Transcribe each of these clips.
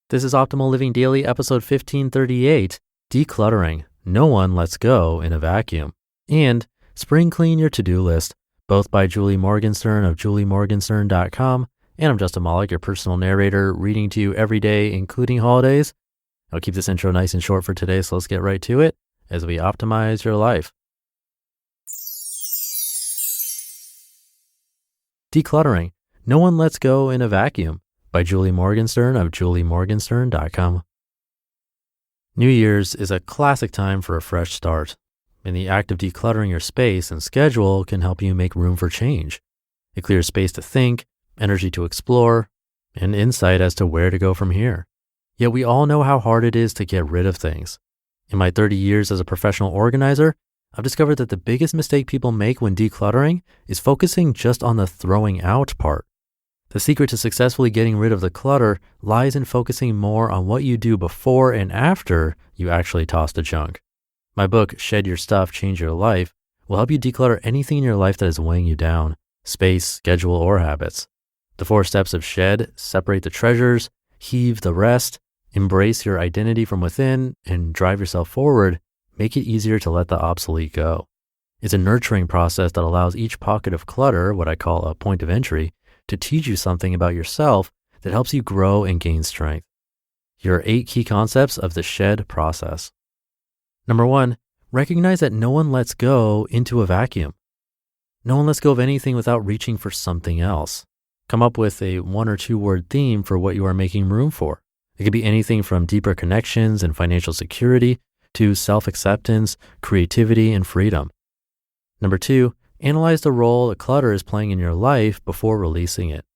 This is Optimal Living Daily, episode 1538, Decluttering. No one lets go in a vacuum. And Spring Clean Your To-Do List, both by Julie Morgenstern of juliemorgenstern.com. And I'm Justin Malik, your personal narrator, reading to you every day, including holidays. I'll keep this intro nice and short for today, so let's get right to it as we optimize your life. Decluttering. No one lets go in a vacuum, by Julie Morgenstern of juliemorgenstern.com. New Year's is a classic time for a fresh start, and the act of decluttering your space and schedule can help you make room for change. It clears space to think, energy to explore, and insight as to where to go from here. Yet we all know how hard it is to get rid of things. In my 30 years as a professional organizer, I've discovered that the biggest mistake people make when decluttering is focusing just on the throwing out part. The secret to successfully getting rid of the clutter lies in focusing more on what you do before and after you actually toss the junk. My book, Shed Your Stuff, Change Your Life, will help you declutter anything in your life that is weighing you down, space, schedule, or habits. The 4 steps of shed: separate the treasures, heave the rest, embrace your identity from within, and drive yourself forward, make it easier to let the obsolete go. It's a nurturing process that allows each pocket of clutter, what I call a point of entry, to teach you something about yourself that helps you grow and gain strength. Here are 8 key concepts of the shed process. Number 1, recognize that no one lets go into a vacuum. No one lets go of anything without reaching for something else. Come up with a 1 or 2 word theme for what you are making room for. It could be anything from deeper connections and financial security to self-acceptance, creativity, and freedom. Number 2, analyze the role that clutter is playing in your life before releasing it.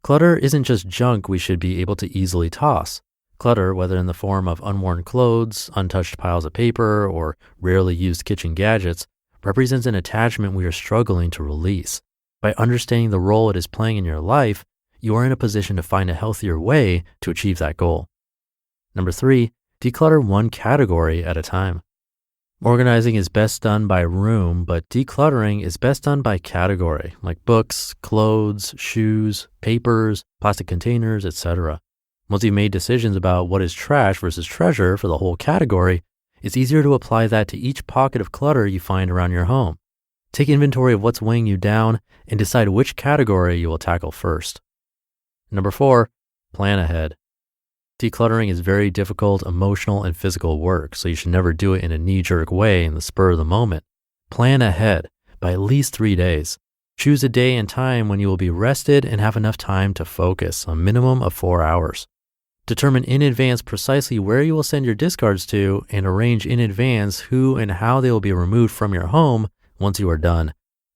Clutter isn't just junk we should be able to easily toss. Clutter, whether in the form of unworn clothes, untouched piles of paper, or rarely used kitchen gadgets, represents an attachment we are struggling to release. By understanding the role it is playing in your life, you are in a position to find a healthier way to achieve that goal. Number 3, declutter one category at a time. Organizing is best done by room, but decluttering is best done by category, like books, clothes, shoes, papers, plastic containers, etc. Once you've made decisions about what is trash versus treasure for the whole category, it's easier to apply that to each pocket of clutter you find around your home. Take inventory of what's weighing you down and decide which category you will tackle first. Number 4, plan ahead. Decluttering is very difficult emotional and physical work, so you should never do it in a knee-jerk way in the spur of the moment. Plan ahead by at least 3 days. Choose a day and time when you will be rested and have enough time to focus, a minimum of 4 hours. Determine in advance precisely where you will send your discards to and arrange in advance who and how they will be removed from your home once you are done,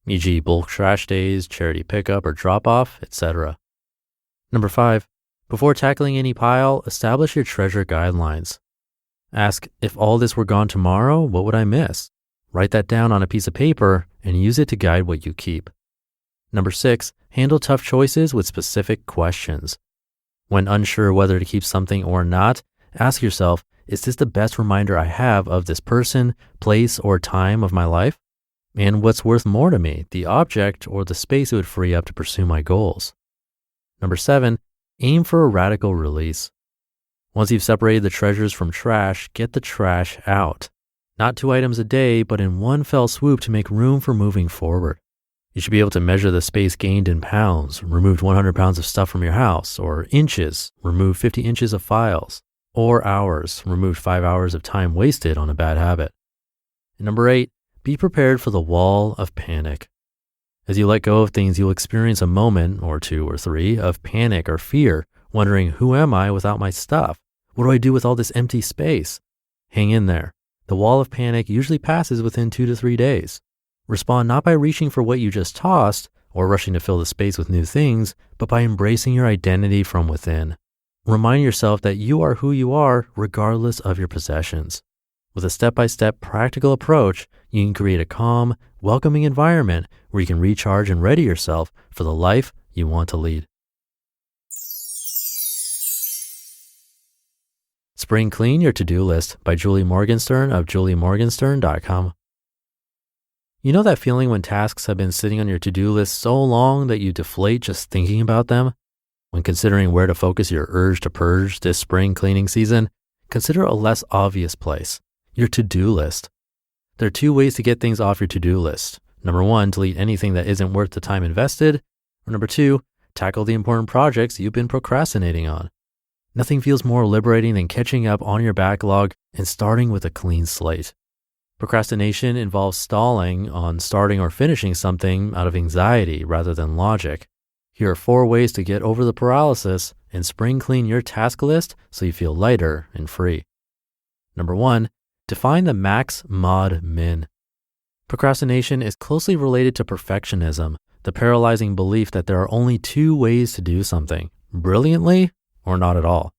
e.g. bulk trash days, charity pickup or drop-off, etc. Number 5, before tackling any pile, establish your treasure guidelines. Ask, if all this were gone tomorrow, what would I miss? Write that down on a piece of paper and use it to guide what you keep. Number 6, handle tough choices with specific questions. When unsure whether to keep something or not, ask yourself, is this the best reminder I have of this person, place, or time of my life? And what's worth more to me, the object or the space it would free up to pursue my goals? Number 7, aim for a radical release. Once you've separated the treasures from trash, get the trash out. Not 2 items a day, but in one fell swoop to make room for moving forward. You should be able to measure the space gained in pounds, removed 100 pounds of stuff from your house, or inches, removed 50 inches of files, or hours, removed 5 hours of time wasted on a bad habit. And number 8, be prepared for the wall of panic. As you let go of things, you'll experience a moment, or 2 or 3, of panic or fear, wondering, who am I without my stuff? What do I do with all this empty space? Hang in there. The wall of panic usually passes within 2 to 3 days. Respond not by reaching for what you just tossed or rushing to fill the space with new things, but by embracing your identity from within. Remind yourself that you are who you are regardless of your possessions. With a step-by-step practical approach, you can create a calm, welcoming environment where you can recharge and ready yourself for the life you want to lead. Spring Clean Your To-Do List by Julie Morgenstern of juliemorgenstern.com. You know that feeling when tasks have been sitting on your to-do list so long that you deflate just thinking about them? When considering where to focus your urge to purge this spring cleaning season, consider a less obvious place, your to-do list. There are 2 ways to get things off your to-do list. Number 1, delete anything that isn't worth the time invested. Or number 2, tackle the important projects you've been procrastinating on. Nothing feels more liberating than catching up on your backlog and starting with a clean slate. Procrastination involves stalling on starting or finishing something out of anxiety rather than logic. Here are 4 ways to get over the paralysis and spring clean your task list so you feel lighter and free. Number 1, define the max, mod, min. Procrastination is closely related to perfectionism, the paralyzing belief that there are only 2 ways to do something, brilliantly or not at all.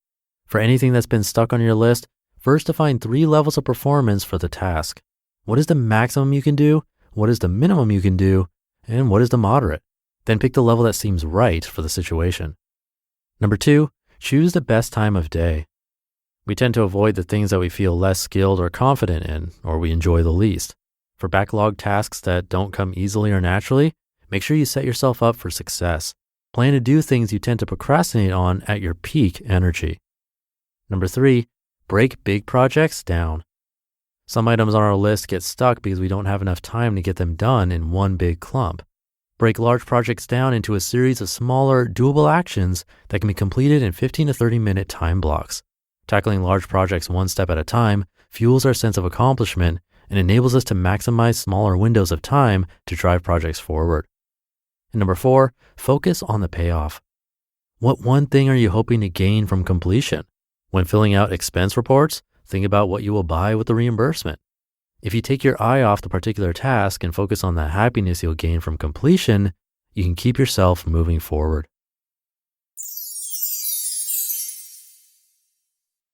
For anything that's been stuck on your list, first define 3 levels of performance for the task. What is the maximum you can do? What is the minimum you can do? And what is the moderate? Then pick the level that seems right for the situation. Number 2, choose the best time of day. We tend to avoid the things that we feel less skilled or confident in, or we enjoy the least. For backlog tasks that don't come easily or naturally, make sure you set yourself up for success. Plan to do things you tend to procrastinate on at your peak energy. Number 3, break big projects down. Some items on our list get stuck because we don't have enough time to get them done in one big clump. Break large projects down into a series of smaller, doable actions that can be completed in 15 to 30-minute time blocks. Tackling large projects one step at a time fuels our sense of accomplishment and enables us to maximize smaller windows of time to drive projects forward. And number 4, focus on the payoff. What one thing are you hoping to gain from completion? When filling out expense reports, think about what you will buy with the reimbursement. If you take your eye off the particular task and focus on the happiness you'll gain from completion, you can keep yourself moving forward.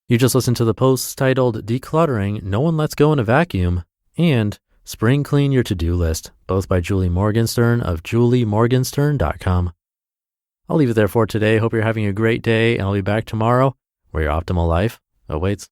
You just listened to the posts titled Decluttering, No One Lets Go in a Vacuum, and Spring Clean Your To-Do List, both by Julie Morgenstern of juliemorgenstern.com. I'll leave it there for today. Hope you're having a great day, and I'll be back tomorrow where your optimal life awaits.